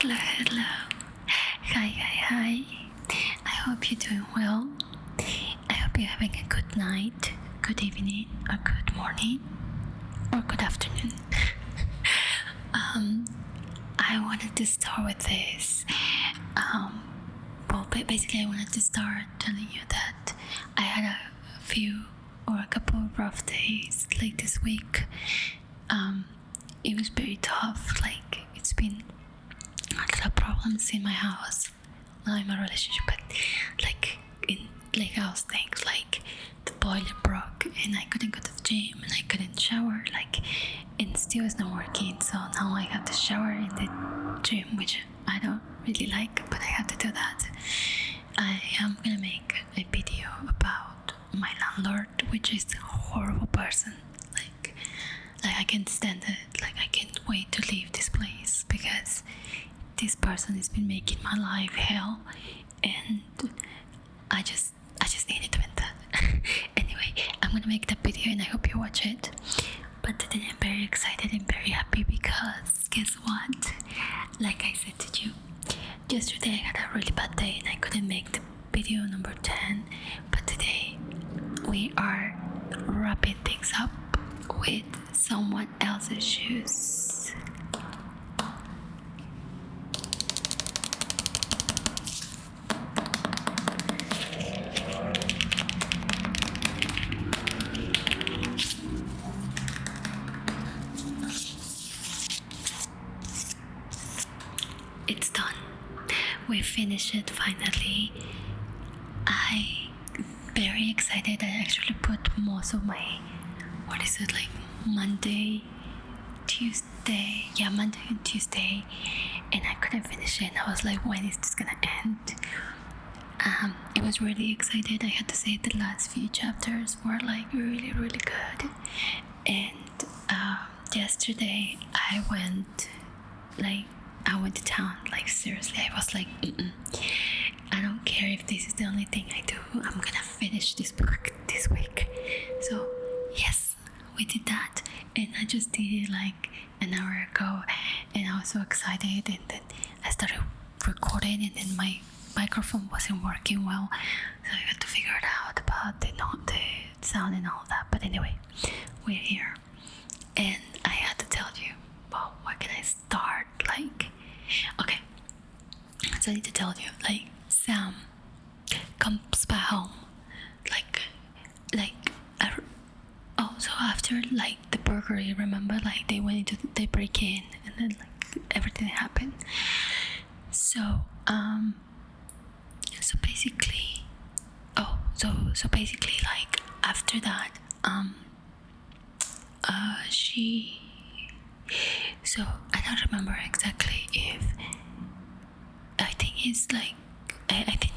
Hello, hello. Hi. I hope you're doing well. I hope you're having a good night, good evening, or good morning, or good afternoon. I wanted to start with this. Basically, I wanted to start telling you that I had a couple of rough days, like this week. It was very tough. Like, it's been a lot of problems in my house, not in my relationship, but in house things. Like, the boiler broke and I couldn't go to the gym and I couldn't shower, and still it's not working. So now I have to shower in the gym, which I don't really like, but I have to do that. I am gonna make a video about my landlord, which is a horrible person. I can't stand it. I can't wait to leave this place because this person has been making my life hell, and I just needed to end that. Anyway, I'm gonna make that video and I hope you watch it. But today I'm very excited and very happy because guess what? Like I said to you, yesterday I had a really bad day and I couldn't make the video number 10. But today we are wrapping things up with someone else's shoes. It's done. We finished it finally. I'm very excited. I actually put most of my Monday and Tuesday, and I couldn't finish it. I was like, when is this gonna end? It was really excited. I had to say the last few chapters were really good. And yesterday I went to town. Seriously, I was like, I don't care if this is the only thing I do. I'm gonna finish this book this week. So yes, we did that, and I just did it an hour ago, and I was so excited. And then I started recording, and then my microphone wasn't working well, so I had to figure it out about the sound and all that. But anyway, we're here, and I had to tell you, well, where can I start? Okay, so I need to tell you, Sam comes back home, so after the burglary, remember, they went into the break in, and then everything happened. So basically, after that, so I don't remember exactly if I think it's I think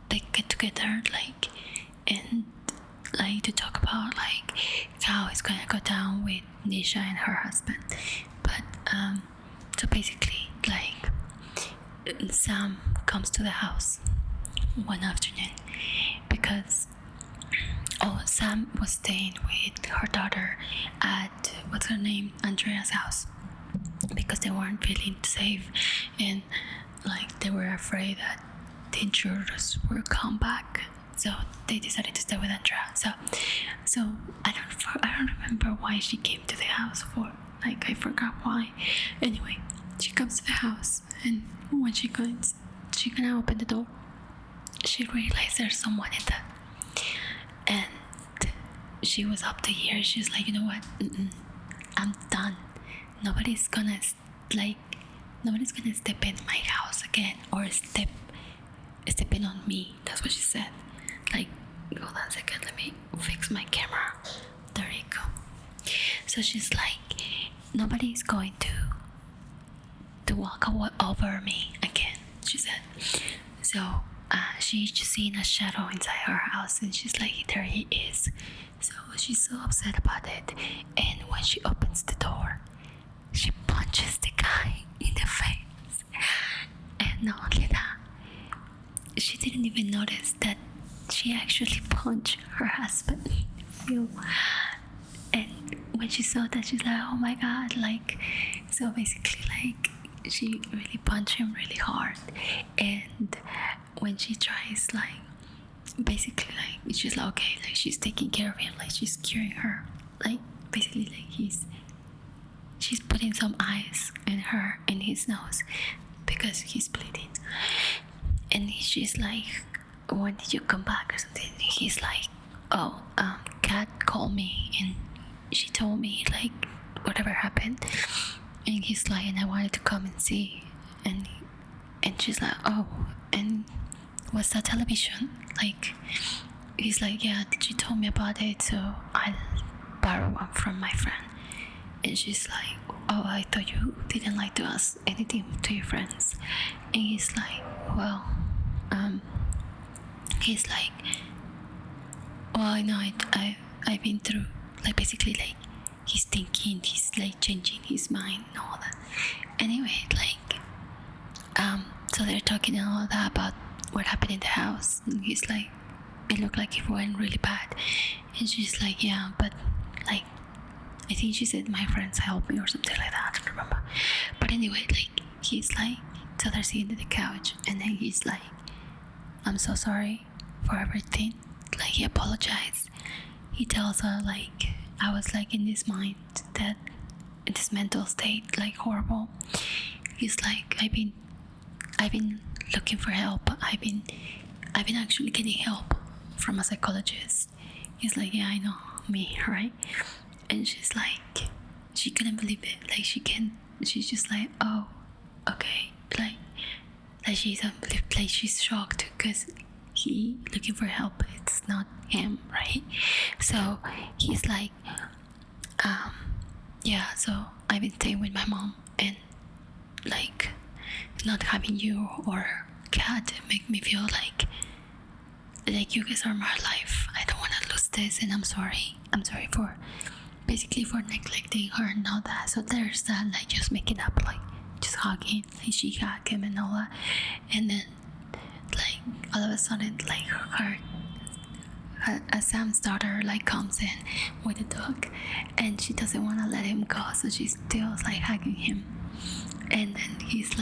they get together and to talk about how it's gonna go down with Nisha and her husband. But so basically, Sam comes to the house one afternoon because Sam was staying with her daughter at Andrea's house, because they weren't feeling safe, and they were afraid that the intruders would come back. So they decided to stay with Andrea. So I don't remember why she came to the house for. I forgot why. Anyway, she comes to the house, and when she gonna open the door, she realized there's someone in there, and she was up to here. She's like, you know what? I'm done. Nobody's gonna step in my house again, or step in on me. That's what she said. Hold on a second, let me fix my camera. There you go. So she's like, nobody's going to walk over me again, she said. So she's just seen a shadow inside her house, and she's like, there he is. So she's so upset about it, and when she opens the door, she punches the guy in the face. And not only that, she didn't even notice that she actually punched her husband. And when she saw that, she's like, oh my god. So basically, she really punched him really hard. And when she tries, like, basically, like, she's like, okay, like, she's taking care of him, like, she's curing her, like, basically, like, she's putting some ice in his nose because he's bleeding. And she's like, when did you come back or something? He's like, oh, Kat called me and she told me, like, whatever happened. And he's like, and I wanted to come and see. And she's like, oh, and what's that television? Like, he's like, yeah, she told me about it, so I'll borrow one from my friend. And she's like, oh, I thought you didn't like to ask anything to your friends. And he's like, well, he's like, well, I know I've been through, like, basically, like, he's thinking, he's like changing his mind and all that. Anyway, like, so they're talking and all that about what happened in the house. And he's like, it looked like it went really bad. And she's like, yeah, but, like, I think she said my friends helped me or something like that, I don't remember. But anyway, like, he's like, so they're sitting at the couch, and then he's like, I'm so sorry for everything. Like, he apologized. He tells her, like, I was, like, in this mind, that, in this mental state, like, horrible. He's like, I've been looking for help. I've been actually getting help from a psychologist. He's like, yeah, I know, me, right? And she's like, she couldn't believe it. Like, she's just like, oh, okay. Like she's shocked because he looking for help. It's not him, right? So he's like, yeah, so I've been staying with my mom, and, like, not having you or Kat make me feel like you guys are my life. I don't want to lose this, and I'm sorry for, basically, for neglecting her and all that. So there's that, like, just making up, like, just hugging, like, she hugged him and all that. And then, like, all of a sudden, like, Sam's daughter, like, comes in with a dog, and she doesn't want to let him go, so she still, like, hugging him. And then he's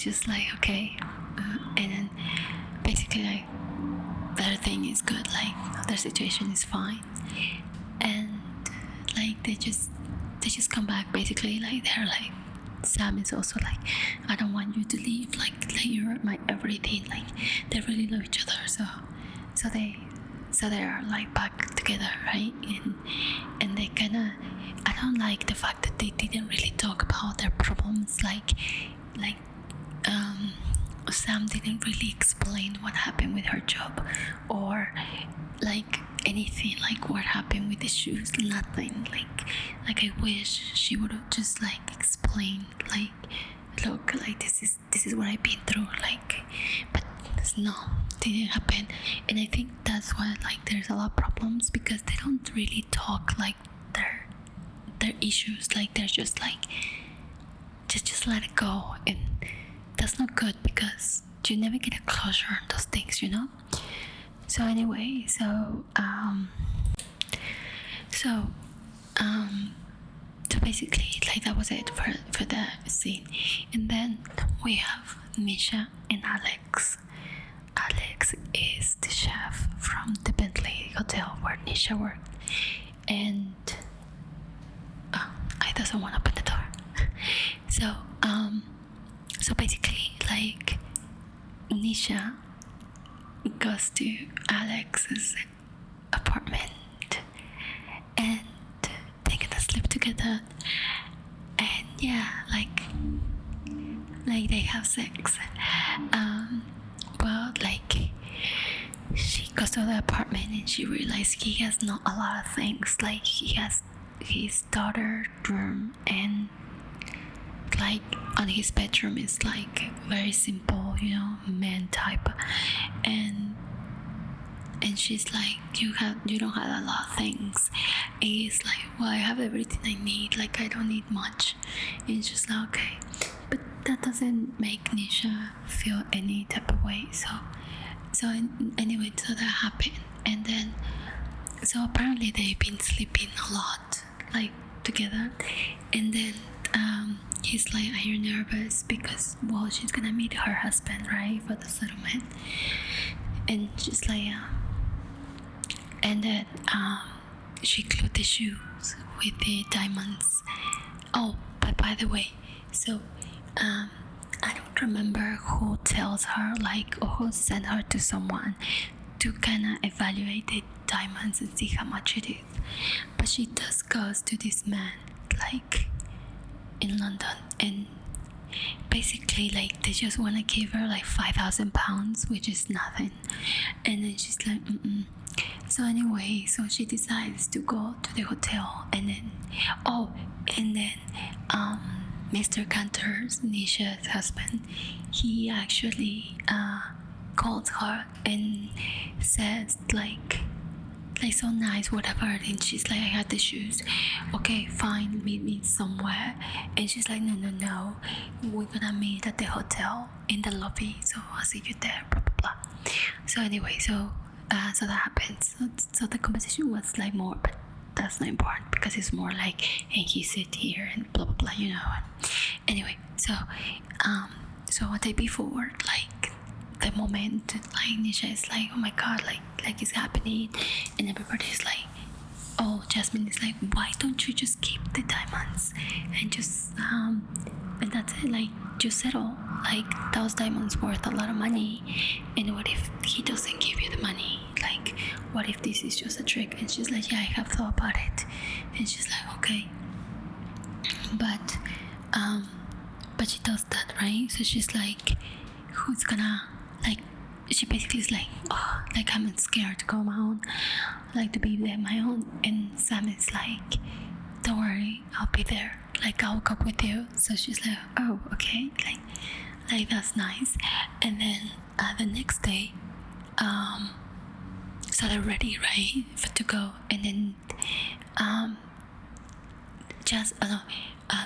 just like, okay. And then basically, like, their thing is good, like, their situation is fine. And, like, they just come back, basically, like, they're like, Sam is also like, I don't want you to leave, like you're my everything. Like, they really love each other, so they are, like, back together, right? And they kinda, I don't like the fact that they didn't really talk about their problems, like Sam didn't really explain what happened with her job, or, like, anything, like, what happened with the shoes, nothing. Like I wish she would have just, like, explained, like, look, like, this is what I've been through, like, but no, it didn't happen. And I think that's why, like, there's a lot of problems, because they don't really talk, like, their issues. Like, they're just like, just let it go, and that's not good, because you never get a closure on those things, you know. So anyway, so basically, like, that was it for the scene. And then we have Misha and Alex. Alex is the chef from the Bentley hotel where Nisha worked, and I doesn't want to open the door. So basically, like, Nisha goes to Alex's apartment, and they're gonna sleep together, and yeah, like they have sex. Well, like, she goes to the apartment and she realizes he has not a lot of things. Like, he has his daughter's room, and, like, on his bedroom is, like, very simple, you know, man type. And she's like, you don't have a lot of things. And he's like, well, I have everything I need, like, I don't need much. And it's just like, okay. But that doesn't make Nisha feel any type of way. So anyway, so that happened. And then, so apparently they've been sleeping a lot, like, together. And then he's like, are you nervous? Because, well, she's gonna meet her husband, right, for the settlement. And she's like, and then she glued the shoes with the diamonds. Oh, but by the way, so I don't remember who tells her, like, or who sent her to someone to kind of evaluate the diamonds and see how much it is. But she does goes to this man, like, in London, and basically, like, they just want to give her like £5,000, which is nothing. And then she's like, so anyway, so she decides to go to the hotel, and then Mr. Cantor's, Nisha's husband, he actually calls her and says, like, so nice, whatever. And she's like, I had the shoes, okay, fine, meet me somewhere. And she's like, no, we're gonna meet at the hotel in the lobby, so I'll see you there, blah blah blah. So anyway, so that happens. So the conversation was like more, but that's not important because it's more like, hey, you sit here and blah blah blah, you know. Anyway, so a day before, like, the moment, like, Nisha is like, oh my god, like it's happening, and everybody's like, oh, Jasmine is like, why don't you just keep the diamonds and just and that's it, like, just settle, like, those diamonds worth a lot of money, and what if he doesn't give you the money, like, what if this is just a trick? And she's like, yeah, I have thought about it. And she's like, okay, but she does that, right? So she's like, who's gonna, like, she basically is like, oh, like, I'm scared to go on my own, like, to be there my own. And Sam is like, don't worry, I'll be there, like, I'll go with you. So she's like, oh, okay, like that's nice. And then the next day, so they're ready, right, to go. And then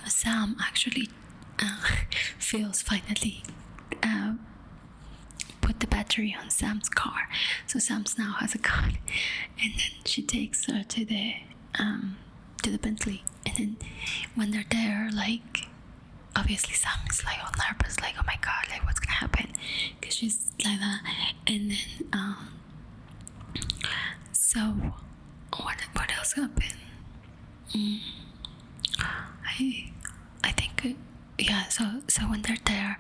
Sam actually feels finally put the battery on Sam's car, so Sam now has a car. And then she takes her to the Bentley. And then when they're there, like, obviously Sam is like all nervous, like, oh my god, like, what's gonna happen, because she's like that. And then so what else happened? I think yeah, so when they're there,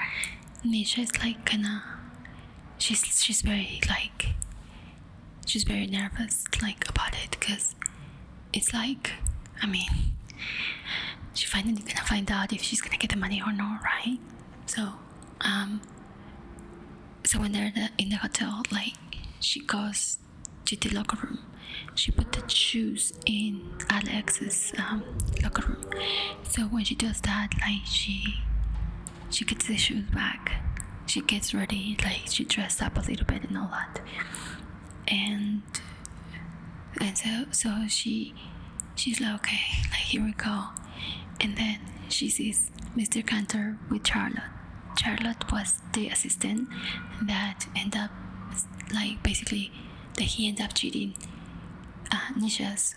Nisha is like kinda, she's very, like, she's very nervous, like, about it, because it's like, I mean, she finally gonna find out if she's gonna get the money or not, right? So so when they're in the hotel, like, she goes to the locker room. She put the shoes in Alex's locker room. So when she does that, like, she gets the shoes back. She gets ready, like, she dressed up a little bit and all that. And so she's like, okay, like, here we go. And then she sees Mr. Cantor with Charlotte. Charlotte was the assistant that ended up, like, basically, that he ended up cheating Nisha's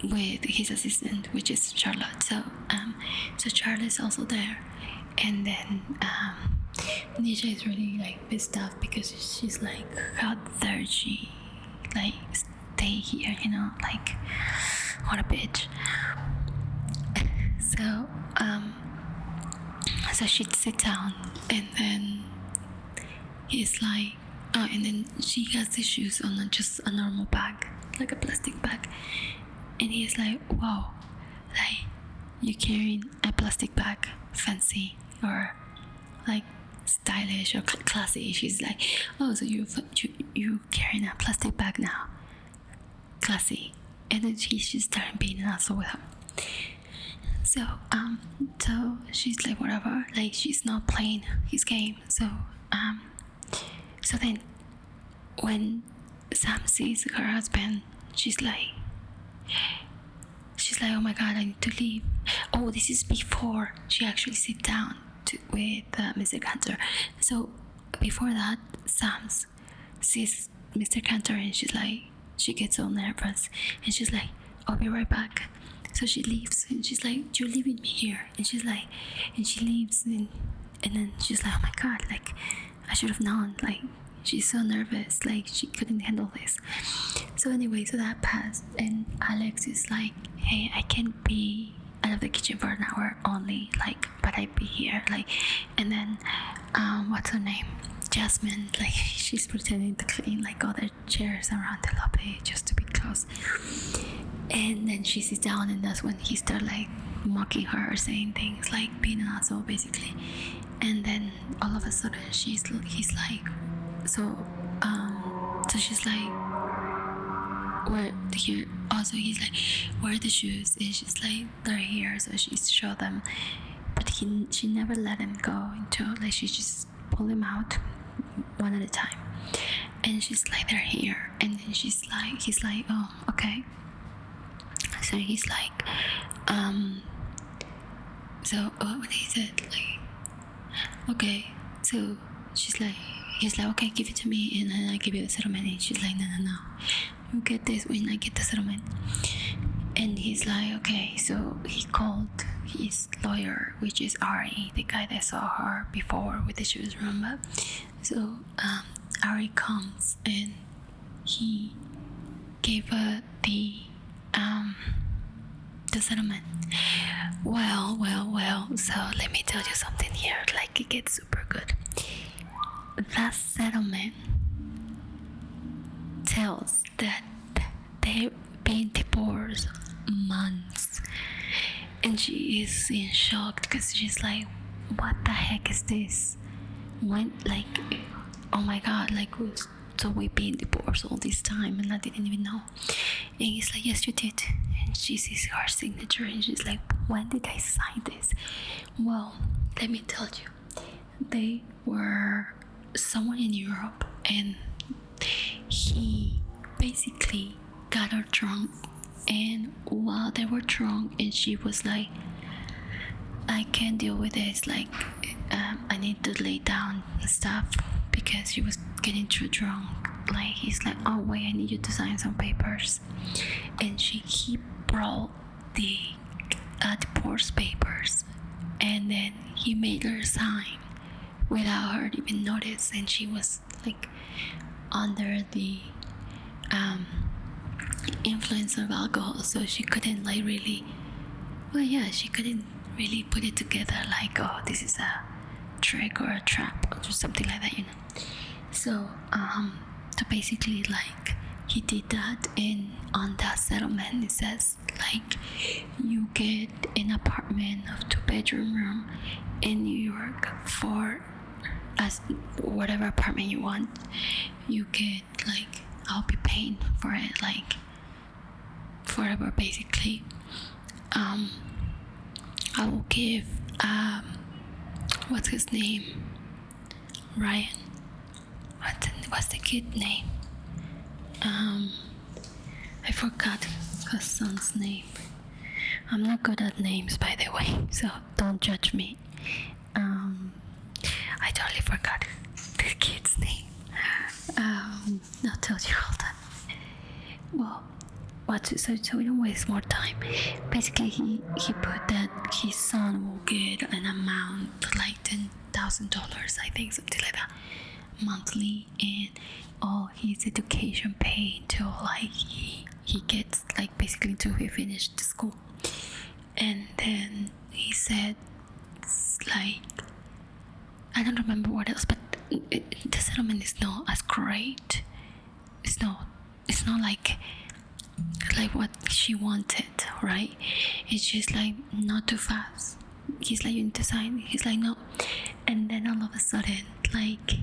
with his assistant, which is Charlotte. So Charlotte's also there. And then Nisha is really, like, pissed off because she's like, how dare she, like, stay here, you know, like, what a bitch. So she'd sit down, and then he's like, oh, and then she has the shoes on just a normal bag, like a plastic bag. And he's like, whoa, like, you carrying a plastic bag, fancy, or, like, stylish or classy. She's like, oh, so you carrying a plastic bag now, classy. And then she started being an asshole with her. So she's like, whatever, like, she's not playing his game. So then when Sam sees her husband, she's like, oh my god, I need to leave. Oh, this is before she actually sit down with Mr. Cantor. So before that, Sam sees Mr. Cantor, and she gets all nervous, and she's like, I'll be right back. So she leaves and she's like, you're leaving me here. And she's like, and she leaves and then she's like, oh my god, like I should have known. Like she's so nervous, like she couldn't handle this. So anyway, so that passed, and Alex is like, hey, I can't be out of the kitchen for an hour only, like, but I be here, like. And then what's her name, Jasmine, like she's pretending to clean like all the chairs around the lobby just to be close. And then she sits down, and that's when he starts like mocking her, saying things like being an asshole basically. And then all of a sudden he's like, so she's like, where here? Also he's like, where are the shoes? And she's like, they're here. So she showed them, but she never let him go until like she just pulled him out one at a time. And she's like, they're here. And then he's like, oh, okay. So he's like, so what he said, like, okay. So he's like, okay, give it to me, and then I give you the settlement. And she's like, no, you get this when I get the settlement. And he's like, okay. So he called his lawyer, which is Ari, the guy that saw her before with the shoes, remember? So Ari comes and he gave her the settlement. Well, so let me tell you something here, like it gets super good. That settlement tells that they've been divorced months, and she is in shock because she's like, what the heck is this? When, like, oh my god, like, so we've been divorced all this time and I didn't even know. And he's like, yes, you did. And she sees her signature and she's like, when did I sign this? Well, let me tell you, they were someone in Europe, and he basically got her drunk, and while they were drunk and she was like, I can't deal with this, like I need to lay down and stuff, because she was getting too drunk. Like he's like, oh wait, I need you to sign some papers. And he brought the divorce papers, and then he made her sign without her even notice. And she was like under the influence of alcohol, so she couldn't like really, well, yeah, she couldn't really put it together, like, oh, this is a trick or a trap or something like that, you know. So basically, like, he did that, and on that settlement it says like, you get an apartment of 2-bedroom room in New York for as whatever apartment you want. You get, like, I'll be paying for it like forever basically. I will give what's his name, Ryan, what's the kid name, I forgot her son's name. I'm not good at names, by the way, so don't judge me. I totally forgot the kid's name. I'll tell you, hold on. Well, so we don't waste more time. Basically, he put that his son will get an amount like $10,000, I think, something like that, monthly, and all his education paid until like he gets, like, basically until he finished school. And then he said, like, I don't remember what else, but the settlement is not as great. It's not like what she wanted, right? It's just like, not too fast. He's like, you need to sign. He's like, no. And then all of a sudden, like,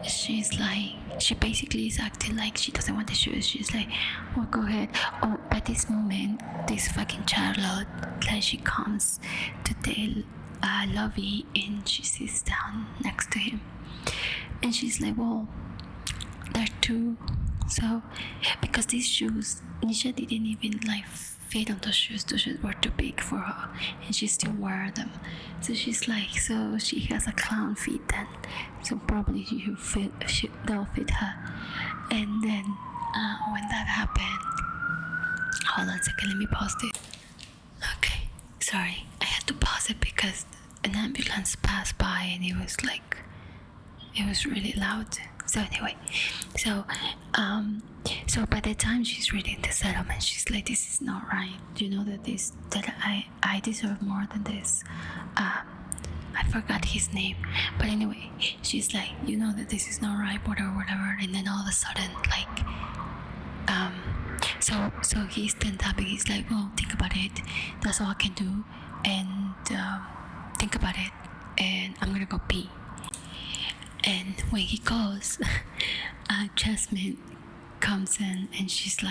she's like, she basically is acting like she doesn't want the shoes. She's like, well, go ahead. Oh, at this moment, this fucking Charlotte, like, she comes to the lobby and she sits down next to him, and she's like, well, there are two. So, because these shoes, Nisha didn't even like fit on those shoes. Those shoes were too big for her, and she still wear them. So she's like, so she has a clown feet then. So probably they'll fit her. And then when that happened, Hold on a second, let me pause it. Okay, sorry, I had to pause it because an ambulance passed by and it was really loud. So anyway, so by the time she's reading the settlement, she's like, this is not right. You know that I deserve more than this. I forgot his name, but anyway, she's like, you know that this is not right, whatever. And then all of a sudden, like, so he stands up and he's like, well, think about it. That's all I can do, and think about it, and I'm gonna go pee. And when he goes, Jasmine comes in and she's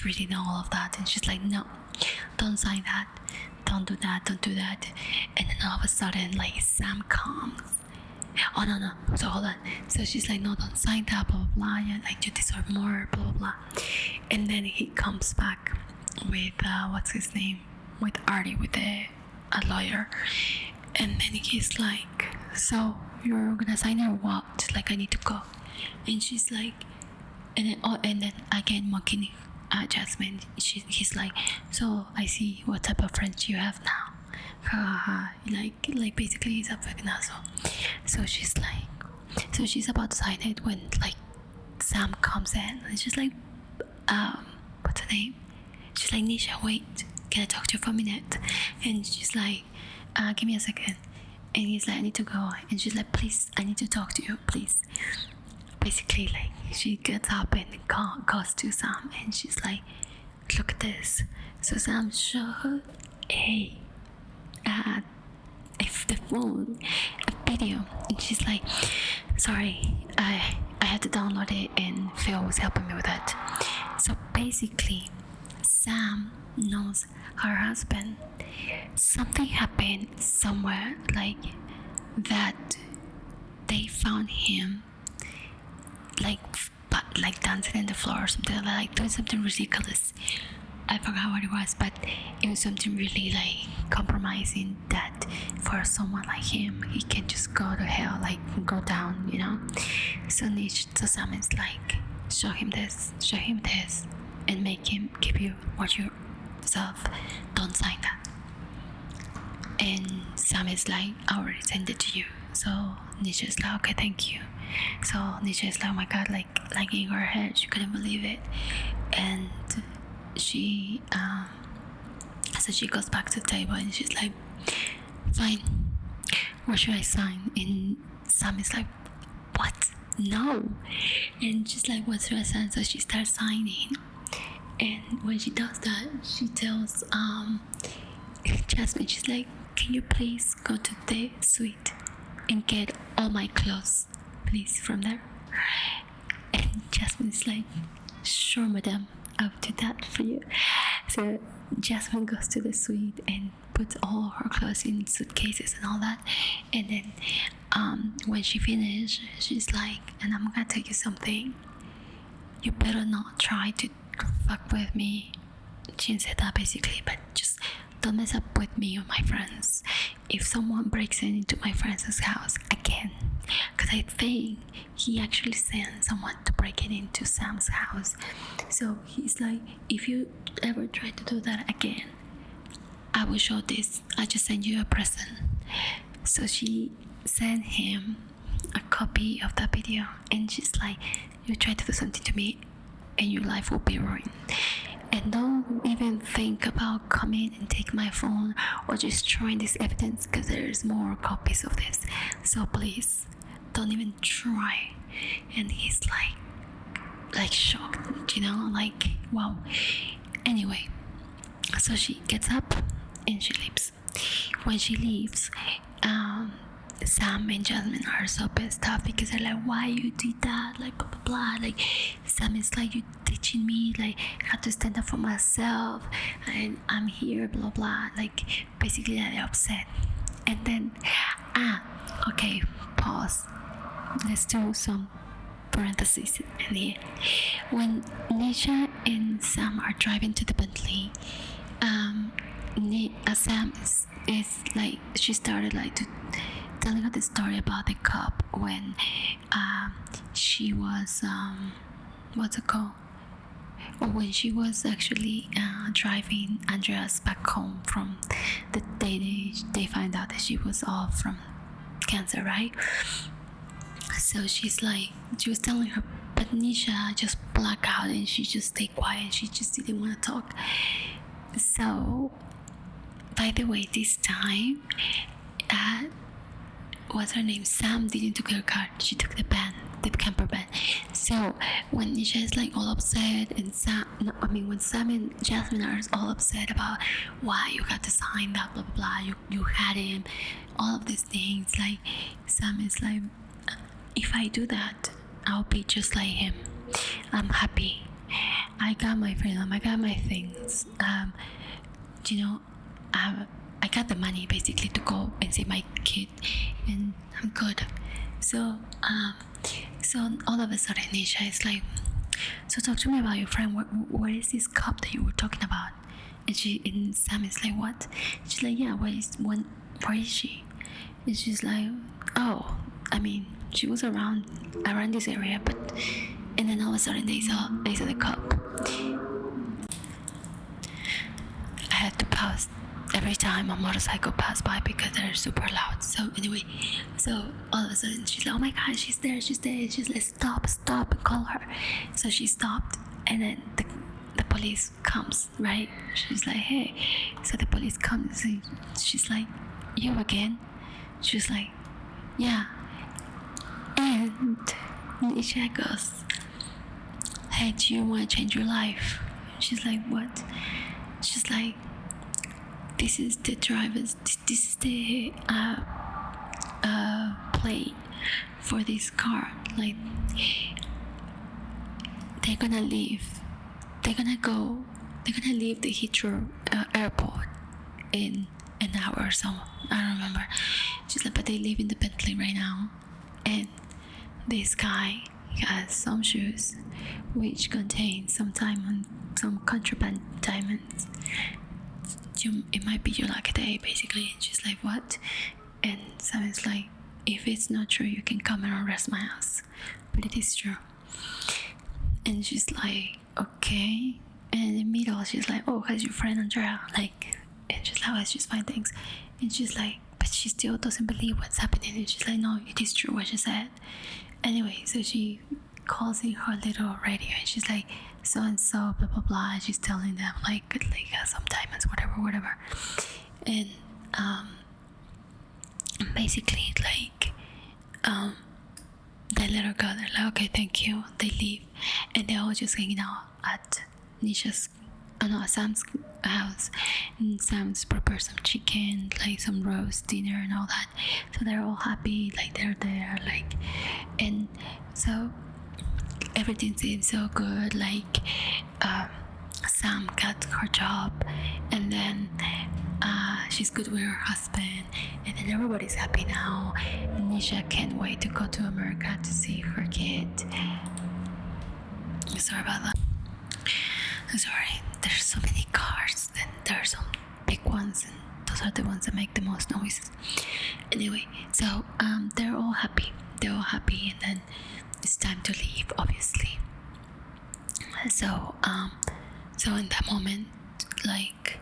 reading all of that, and she's like, no, don't sign that, don't do that. And then all of a sudden, like, Sam comes. Oh no, so hold on. So she's like, no, don't sign that, blah blah, yeah, like, you deserve more, blah blah. And then he comes back with what's his name, with Artie, with a lawyer. And then he's like, so you're gonna sign it or what? Like, I need to go. And she's like, and then again mocking Jasmine. He's like, so I see what type of friends you have now. Like basically he's a fucking asshole. So she's about to sign it when, like, Sam comes in and she's like, what's her name? She's like, Nisha, wait, can I talk to you for a minute? And she's like, give me a second. And he's like, I need to go. And she's like, please, I need to talk to you, please. Basically, like, she gets up and goes to Sam and she's like, look at this. So Sam showed the phone, a video, and she's like, sorry, I had to download it and Phil was helping me with that. So basically, Sam knows her husband. Something happened somewhere, like, that they found him like dancing on the floor or something, like doing something ridiculous. I forgot what it was, but it was something really, like, compromising, that for someone like him, he can just go to hell, like, go down, you know. So Sam is like, show him this, and make him give you what you deserve. Don't sign that. And Sam is like, I already sent it to you. So Nisha is like, okay, thank you. So Nisha is like, oh my god, like in her head, she couldn't believe it. And she so she goes back to the table and she's like, fine, what should I sign? And Sam is like, what? No. And she's like, what should I sign? So she starts signing, and when she does that, she tells Jasmine, she's like, can you please go to the suite and get all my clothes, please, from there? And Jasmine is like, sure, madam, I'll do that for you. So Jasmine goes to the suite and puts all her clothes in suitcases and all that. And then when she finished, she's like, and I'm gonna tell you something, you better not try to fuck with me. She didn't say that basically, but just don't mess up with me or my friends. If someone breaks into my friend's house again, because I think he actually sent someone to break it into Sam's house. So he's like, if you ever try to do that again, I will show this. I just sent you a present. So she sent him a copy of that video, and she's like, you try to do something to me and your life will be ruined. And don't even think about coming and take my phone or destroying this evidence, because there's more copies of this. So please, don't even try. And he's like shocked, you know, like, wow. Anyway, so she gets up and she leaves. When she leaves, Sam and Jasmine are so pissed off because they're like, why you did that, like, blah blah blah. Like, Sam is like, you teaching me like how to stand up for myself, and I'm here, blah blah. Like, basically they're upset. And then okay, pause, let's do some parentheses in here. When Nisha and Sam are driving to the Bentley, Sam is like, she started like to telling her the story about the cop when she was what's it called, when she was actually driving Andreas back home from the day they find out that she was off from cancer, right? So she was telling her, but Nisha just blacked out and she just stayed quiet. She just didn't want to talk. So, by the way, this time, what's her name? Sam didn't take her car. She took the camper van. So when Nisha is like all upset, and when Sam and Jasmine are all upset about why you got to sign that, blah blah blah, you had him, all of these things, like Sam is like, if I do that, I'll be just like him. I'm happy. I got my freedom. I got my things. I got the money basically to go and see my kid, and I'm good. So all of a sudden, Nisha is like, so talk to me about your friend. Where is this cop that you were talking about? And Sam is like, what? She's like, yeah. Where is she? And she's like, oh, I mean, she was around this area, and then all of a sudden they saw the cop. I had to pause every time a motorcycle passed by because they're super loud. So anyway, all of a sudden she's like, oh my god, she's there. She's like, stop and call her. So she stopped, and then the police comes, right? She's like, hey. So the police comes, and she's like, you again? She's like, yeah. And Nisha goes, hey, do you want to change your life? She's like, what? She's like, this is the driver's, this is the plate for this car. Like, they're gonna leave the Heathrow airport in an hour or so. I don't remember. She's like, but they live in the Bentley right now, and this guy has some shoes which contain some contraband diamonds. It might be your lucky day, basically. And she's like, what? And Sam's like, if it's not true, you can come and arrest my ass, but it is true. And she's like, okay. And in the middle, she's like, oh, how's your friend Andrea? Like, and she's like, oh, it's just fine, thanks. And she's like, but she still doesn't believe what's happening. And she's like, no, it is true what she said. Anyway, so she calls in her little radio, and she's like, so and so, blah blah blah. And she's telling them like some diamonds, whatever. And basically like they let her go. They're like, okay, thank you. They leave, and they're all just hanging out at Sam's house. And Sam's prepared some chicken, like some roast dinner and all that. So they're all happy, like they're there, like, and so everything seems so good. Like Sam got her job, and then she's good with her husband, and then everybody's happy now. Nisha can't wait to go to America to see her kid. Sorry about that. Sorry, there's so many cars, and there are some big ones, and those are the ones that make the most noises. Anyway, so they're all happy, and then it's time to leave, obviously. So in that moment, like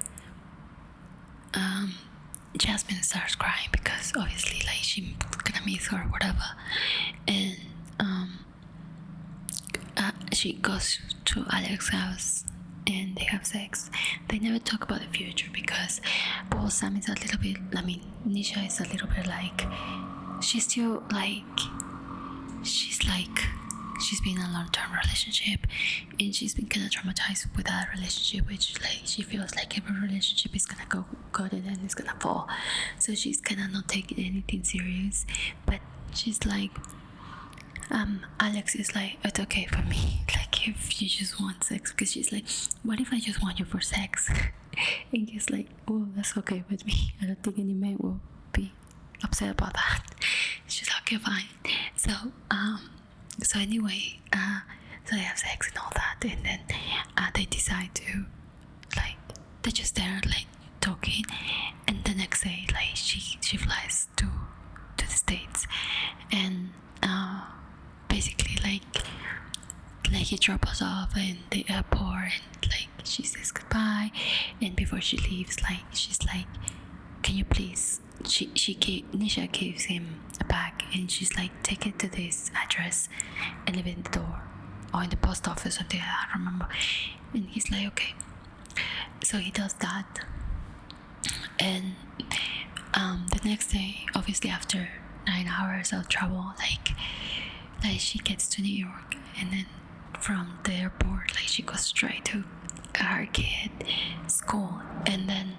Jasmine starts crying because obviously like she's gonna miss her or whatever, and she goes to Alex's house and they have sex. They never talk about the future because Sam is a little bit, Nisha is a little bit like, she's still like, she's been in a long-term relationship, and she's been kind of traumatized with that relationship, which like she feels like every relationship is gonna go good and then it's gonna fall. So she's kind of not taking anything serious, but she's like, Alex is like, it's okay for me, like if you just want sex, because she's like, what if I just want you for sex? And he's like, oh, that's okay with me. I don't think any man will be upset about that. She's like, okay, fine. So anyway, so they have sex and all that, and then they decide to, like, they're just there like talking, and the next day like she flies to the States, and basically like he drops us off in the airport, and like she says goodbye, and before she leaves, like she's like, can you please, Nisha gives him a bag, and she's like, take it to this address and leave it in the door or in the post office or something, I don't remember. And he's like, okay. So he does that, and the next day, obviously after 9 hours of travel, like she gets to New York, and then from the airport, like she goes straight to her kid school. And then,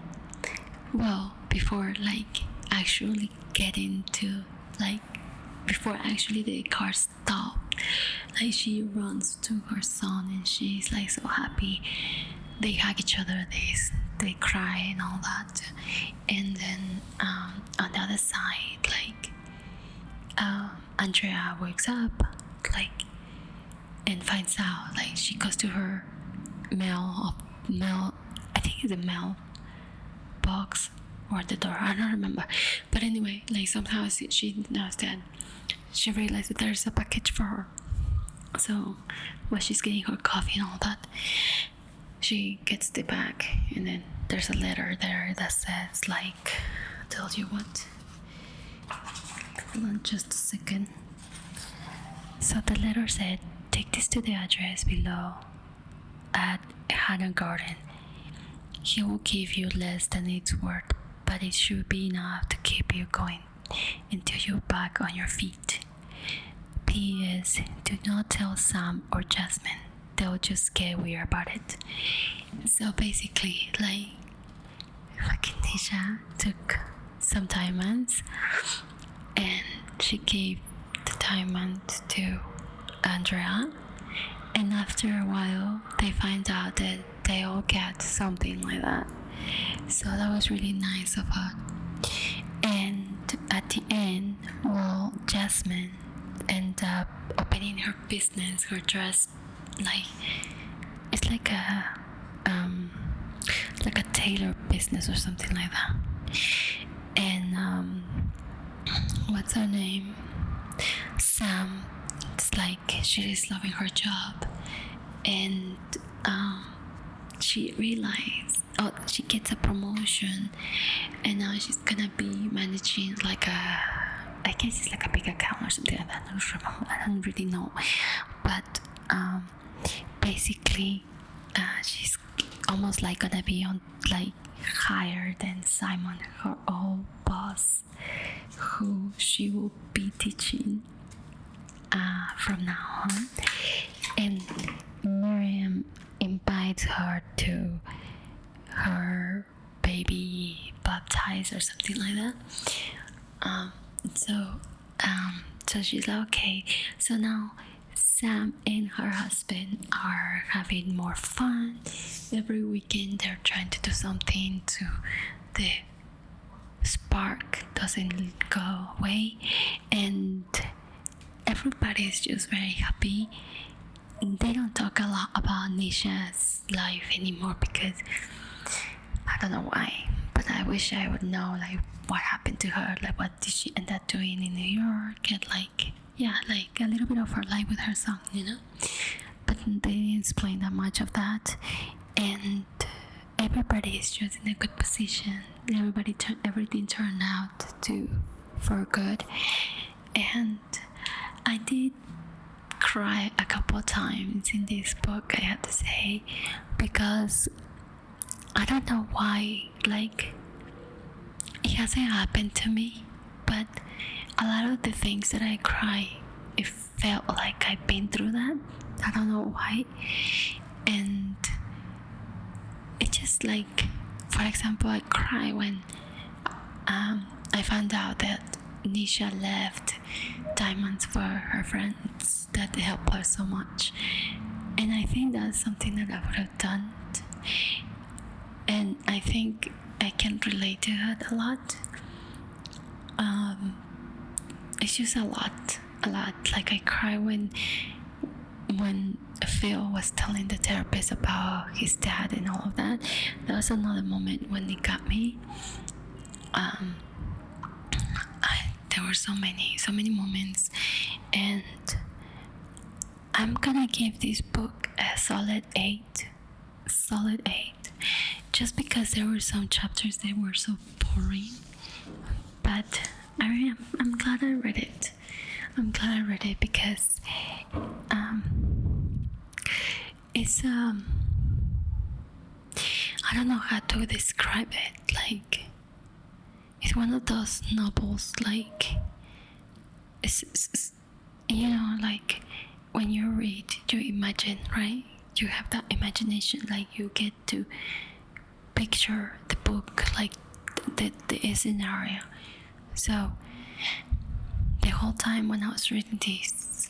well, before like actually getting to, like before actually the car stopped, like she runs to her son, and she's like so happy. They hug each other, they cry and all that. And then on the other side, like Andrea wakes up, like, and finds out, like she goes to her mail, I think it's a mail box or the door, I don't remember, but anyway, like somehow she knows that, she realized that there's a package for her. So while she's getting her coffee and all that, she gets the bag, and then there's a letter there that says, like, tell you what, hold on just a second. So the letter said, take this to the address below at Haddon Garden. He will give you less than it's worth, but it should be enough to keep you going until you're back on your feet. P.S. Do not tell Sam or Jasmine. They'll just get weird about it. So basically, like, fucking Tisha took some diamonds, and she gave the diamonds to Andrea, and after a while they find out that they all get something like that. So that was really nice of her. And at the end, well, Jasmine ended up opening her business, her dress, like it's like a tailor business or something like that. And what's her name? Sam. It's like she is loving her job, and she realized, she gets a promotion, and now she's gonna be managing like I guess it's like a big account or something like that. I don't remember. I don't really know, but basically, she's almost like gonna be on, like, higher than Simon, her old boss, who she will be teaching from now on. And Miriam invites her to her baby baptize or something like that. So she's like, okay. So now Sam and her husband are having more fun. Every weekend they're trying to do something to the spark doesn't go away, and everybody is just very happy. They don't talk a lot about Nisha's life anymore because I don't know why, but I wish I would know, like, what happened to her, like what did she end up doing in New York, and like a little bit of her life with her son, but they didn't explain that much of that. And everybody is just in a good position. Everything turned out for good. And I did cry a couple of times in this book, I have to say, because I don't know why, like, it hasn't happened to me, but a lot of the things that I cry, it felt like I've been through that. I don't know why. And it just, like, for example, I cry when I found out that Nisha left diamonds for her friends that helped her so much, and I think that's something that I would have done, and I think I can relate to it a lot. It's just a lot. Like, I cry when Phil was telling the therapist about his dad and all of that. That was another moment when it got me. There were so many moments, and I'm gonna give this book a solid 8. Solid 8. Just because there were some chapters that were so boring. But I'm glad I read it. I'm glad I read it because it's I don't know how to describe it. Like, it's one of those novels, like, it's you know, like when you read, you imagine, right? You have that imagination, like you get to picture the book, like the scenario. So the whole time when I was reading this,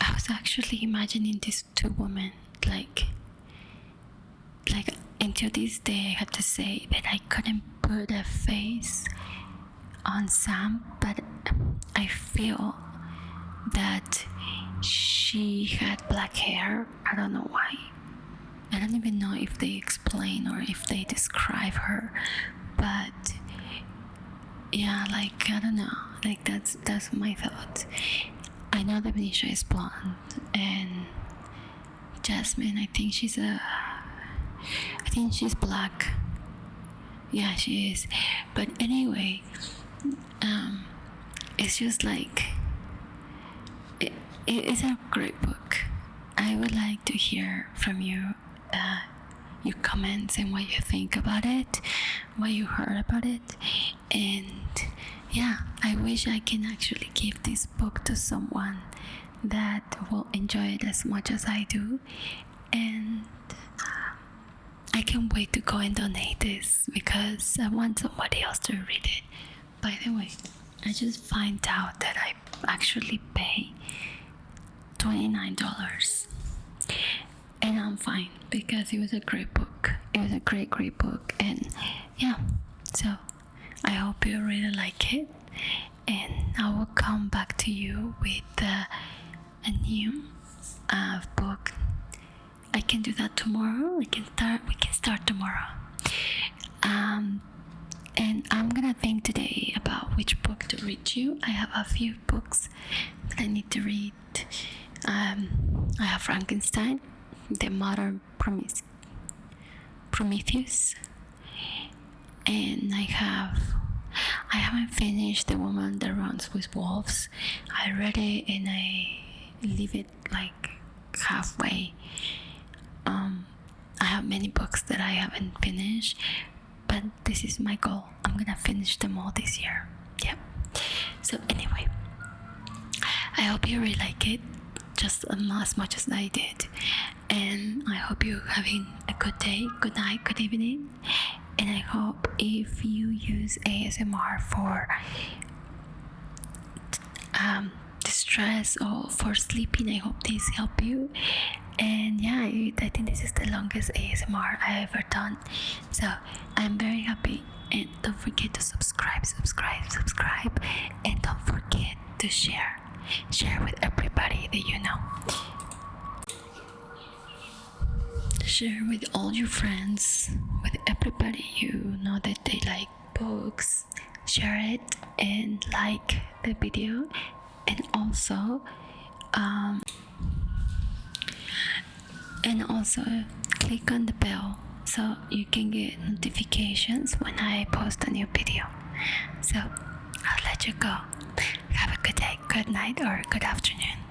I was actually imagining these two women, like until this day I had to say that I couldn't put a face on Sam, but I feel that she had black hair. I don't know why. I don't even know if they explain or if they describe her, but yeah, like, I don't know, like that's my thought. I know that Benicia is blonde, and Jasmine, I think she's black. Yeah, she is. But anyway, it's just like it's a great book. I would like to hear from you, your comments and what you think about it, what you heard about it. And yeah, I wish I can actually give this book to someone that will enjoy it as much as I do. And I can't wait to go and donate this because I want somebody else to read it. By the way, I just find out that I actually pay $29, and I'm fine because it was a great book. It was a great book, and yeah, so I hope you really like it, and I will come back to you with a new book. I can do that tomorrow. We can start tomorrow. And I'm gonna think today about which book to read you. I have a few books that I need to read. I have Frankenstein, the modern Prometheus, and I haven't finished The Woman That Runs with Wolves. I read it and I leave it like halfway. I have many books that I haven't finished, but this is my goal. I'm gonna finish them all this year. Yep. So anyway, I hope you really like it just as much as I did, and I hope you're having a good day, good night, good evening. And I hope if you use ASMR for distress or for sleeping, I hope this help you. And yeah, I think this is the longest ASMR I ever done, so I'm very happy. And don't forget to subscribe, and don't forget to share with everybody that you know. Share with all your friends, with everybody you know that they like books. Share it and like the video, and also click on the bell so you can get notifications when I post a new video. So I'll let you go. Have a good day, good night, or good afternoon.